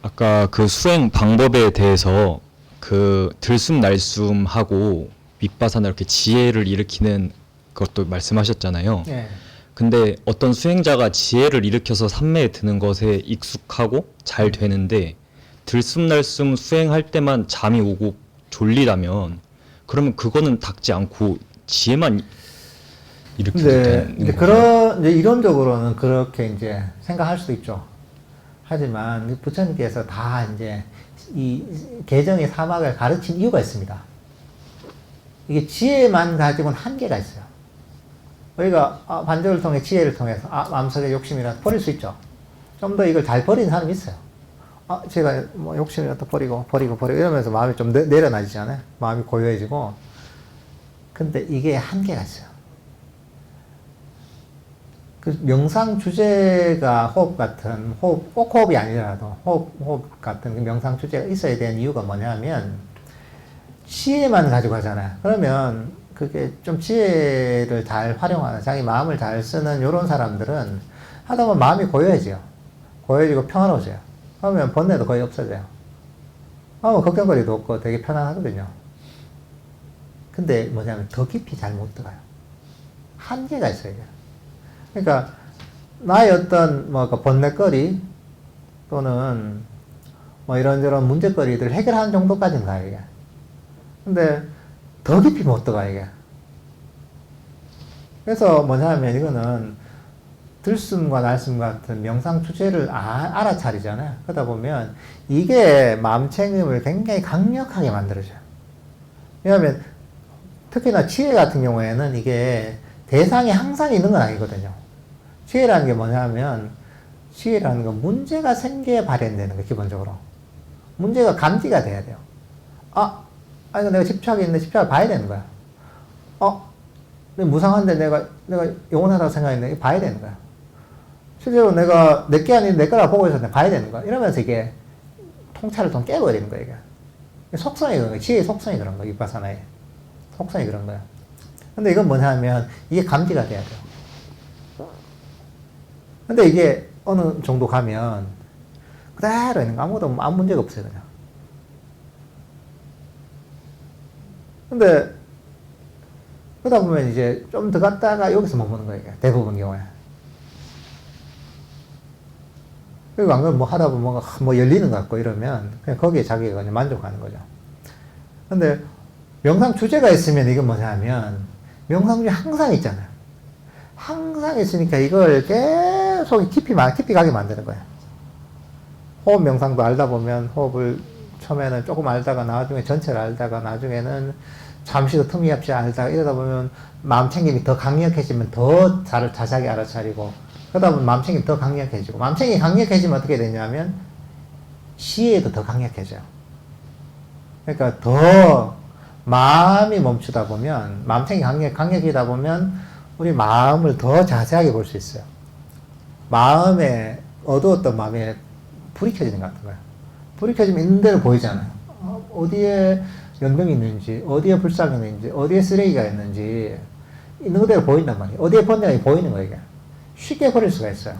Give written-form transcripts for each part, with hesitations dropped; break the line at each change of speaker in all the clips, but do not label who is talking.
아까 그 수행 방법에 대해서 그 들숨날숨하고 윗바사나 이렇게 지혜를 일으키는 것도 말씀하셨잖아요.
예.
근데 어떤 수행자가 지혜를 일으켜서 삼매에 드는 것에 익숙하고 잘 되는데 들숨날숨 수행할 때만 잠이 오고 졸리다면 그러면 그거는 닦지 않고 지혜만 일으켜도
근데
되는
이제
건가요?
이제 이론적으로는 그렇게 이제 생각할 수도 있죠. 하지만 부처님께서 다 이제 이 개정의 사막을 가르친 이유가 있습니다. 이게 지혜만 가지고는 한계가 있어요. 우리가 반적을 통해 지혜를 통해서 마음속에 욕심이라도 버릴 수 있죠. 좀 더 이걸 잘 버리는 사람이 있어요. 제가 뭐 욕심이라도 버리고 이러면서 마음이 좀 내려놔지잖아요. 마음이 고요해지고. 근데 이게 한계가 있어요. 그 명상 주제가 호흡 같은, 꼭 호흡이 아니더라도 호흡 같은 그 명상 주제가 있어야 되는 이유가 뭐냐면, 지혜만 가지고 하잖아요. 그러면 그게 좀 지혜를 잘 활용하는, 자기 마음을 잘 쓰는 이런 사람들은 하다 보면 마음이 고요해져요. 고요해지고 평화로워져요. 그러면 번뇌도 거의 없어져요. 걱정거리도 없고 되게 편안하거든요. 근데 뭐냐면 더 깊이 잘 못 들어가요. 한계가 있어요, 이게. 그러니까 나의 어떤 그 번뇌거리 또는 뭐 이런저런 문제거리들을 해결하는 정도까지는 가요, 이게. 근데 더 깊이 못 들어가, 이게. 그래서 뭐냐면 이거는 들숨과 날숨 같은 명상 주제를 알아차리잖아요. 그러다 보면 이게 마음챙김을 굉장히 강력하게 만들어줘요. 왜냐하면 특히나 지혜 같은 경우에는 이게 대상이 항상 있는 건 아니거든요. 지혜라는 게 뭐냐면, 지혜라는 건 문제가 생겨야 발현되는 거예요, 기본적으로. 문제가 감지가 돼야 돼요. 이거 내가 집착이 있는데 집착을 봐야 되는 거야. 무상한데 내가 영원하다고 생각했는데 봐야 되는 거야. 실제로 내가 내 게 아닌데 내 거라 보고 있었는데 봐야 되는 거야. 이러면서 이게 통찰을 좀 깨버리는 되는 거야, 이게. 속성이 그런 거야. 지혜의 속성이 그런 거야, 윗바사나의. 속성이 그런 거야. 근데 이건 뭐냐면, 이게 감지가 돼야 돼요. 근데 이게 어느 정도 가면 그대로 있는 거, 아무 문제가 없어요, 그냥. 근데 그러다 보면 이제 좀 더 갔다가 여기서 머무는 거예요, 대부분 경우에. 그리고 안 그러면 뭐 하다 보면 뭐 열리는 것 같고 이러면 그냥 거기에 자기가 그냥 만족하는 거죠. 근데 명상 주제가 있으면 이건 뭐냐면, 명상 주제 항상 있잖아요. 항상 있으니까 이걸 계속 깊이 가게 만드는 거예요. 호흡 명상도 알다 보면 호흡을 처음에는 조금 알다가 나중에 전체를 알다가 나중에는 잠시 더 틈이 없이 알다가 이러다 보면 마음 챙김이 더 강력해지면 더 자세하게 알아차리고, 그러다 보면 마음 챙김이 더 강력해지고, 마음 챙김이 강력해지면 어떻게 되냐면 시에도 더 강력해져요. 그러니까 더 마음이 멈추다 보면, 마음 챙김이 강력이다 보면 우리 마음을 더 자세하게 볼 수 있어요. 어두웠던 마음에 불이 켜지는 것 같은 거예요. 불이 켜지면 있는 대로 보이잖아요. 어디에 연등이 있는지, 어디에 불상이 있는지, 어디에 쓰레기가 있는지, 있는 그대로 보인단 말이에요. 어디에 번뇌가 보이는 거예요, 이게. 쉽게 버릴 수가 있어요.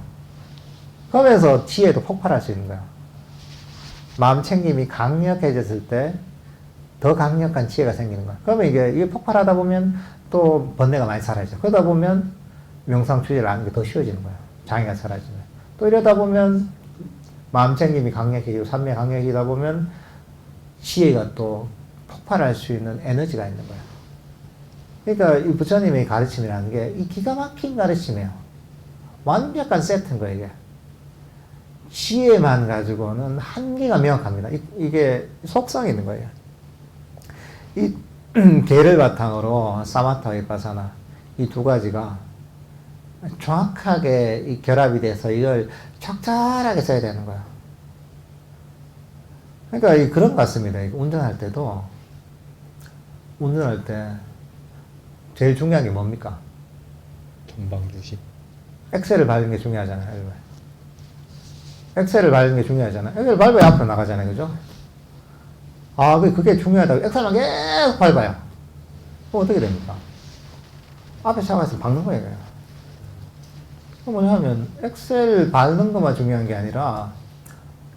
그러면서 지혜도 폭발할 수 있는 거예요. 마음 챙김이 강력해졌을 때 더 강력한 지혜가 생기는 거예요. 그러면 이게 폭발하다 보면 또 번뇌가 많이 사라져요. 그러다 보면 명상 주제를 아는 게 더 쉬워지는 거예요. 장애가 사라지면. 또 이러다 보면 마음 챙김이 강력해지고 삼매 강력이다 보면 지혜가 또 폭발할 수 있는 에너지가 있는 거예요. 그러니까 이 부처님의 가르침이라는 게 이 기가 막힌 가르침이에요. 완벽한 세트인 거예요, 이게. 지혜만 가지고는 한계가 명확합니다. 이게 속성이 있는 거예요. 이 개를 바탕으로 사마타 윗바사나 이 두 가지가 정확하게 이 결합이 돼서 이걸 적절하게 써야 되는 거예요. 그러니까 그런 것 같습니다. 운전할 때 제일 중요한 게 뭡니까?
전방주시.
엑셀을 밟는 게 중요하잖아요. 엑셀을 밟는 게 중요하잖아요. 엑셀을 밟아야 앞으로 나가잖아요. 그죠? 그게 중요하다고 엑셀만 계속 밟아요. 그럼 어떻게 됩니까? 앞에 차가 있으면 박는 거예요. 그럼 뭐냐면 엑셀 밟는 것만 중요한 게 아니라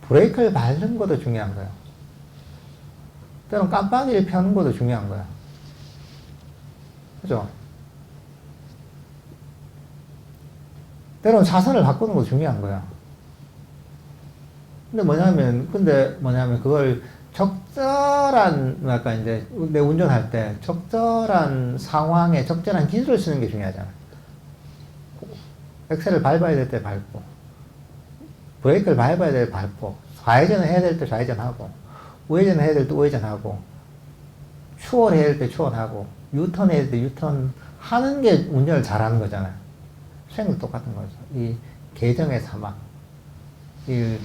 브레이크를 밟는 것도 중요한 거예요. 때로는 깜빡이를 펴는 것도 중요한 거예요. 그죠? 때로는 차선을 바꾸는 것도 중요한 거예요. 근데 뭐냐면 그걸 적절한, 약간 이제 내 운전할 때 적절한 상황에 적절한 기술을 쓰는 게 중요하잖아. 엑셀을 밟아야 될 때 밟고, 브레이크를 밟아야 될 때 밟고, 좌회전을 해야 될 때 좌회전하고, 우회전을 해야 될 때 우회전하고, 추월해야 될 때 추월하고, 유턴 해야 될 때 유턴 하는 게 운전을 잘하는 거잖아요. 수행도 똑같은 거죠. 이 계정의 사막. 이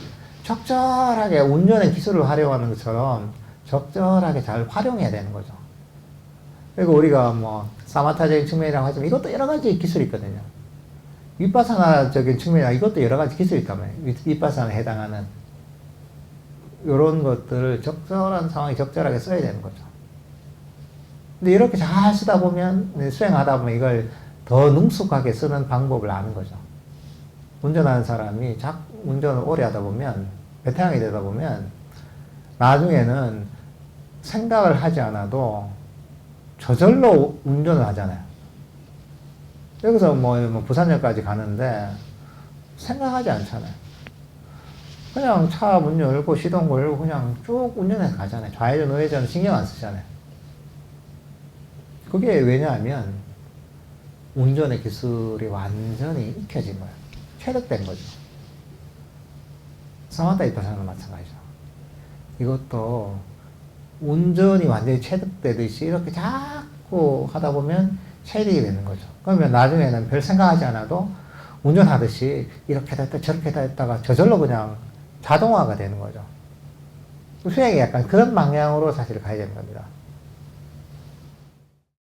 적절하게 운전의 기술을 활용하는 것처럼 적절하게 잘 활용해야 되는 거죠. 그리고 우리가 뭐 사마타적인 측면이라고 하지만 이것도 여러 가지 기술이 있거든요. 윗바사나적인 측면이나 이것도 여러 가지 기술이 있단 말이에요. 윗바사나에 해당하는 이런 것들을 적절한 상황에 적절하게 써야 되는 거죠. 근데 이렇게 잘 쓰다 보면, 수행하다 보면 이걸 더 능숙하게 쓰는 방법을 아는 거죠. 운전하는 사람이 운전을 오래 하다 보면, 베테랑이 되다 보면, 나중에는 생각을 하지 않아도 저절로 운전을 하잖아요. 여기서 뭐 부산역까지 가는데 생각하지 않잖아요. 그냥 차 문 열고 시동 걸고 그냥 쭉 운전해서 가잖아요. 좌회전, 우회전 신경 안 쓰잖아요. 그게 왜냐하면 운전의 기술이 완전히 익혀진 거예요. 체득된 거죠. 사마타 이파사나도 마찬가지죠. 이것도 운전이 완전히 체득되듯이 이렇게 자꾸 하다 보면 체득이 되는 거죠. 그러면 나중에는 별 생각하지 않아도 운전하듯이 이렇게 됐다 저렇게 됐다가 저절로 그냥 자동화가 되는 거죠. 수행이 약간 그런 방향으로 사실 가야 되는 겁니다.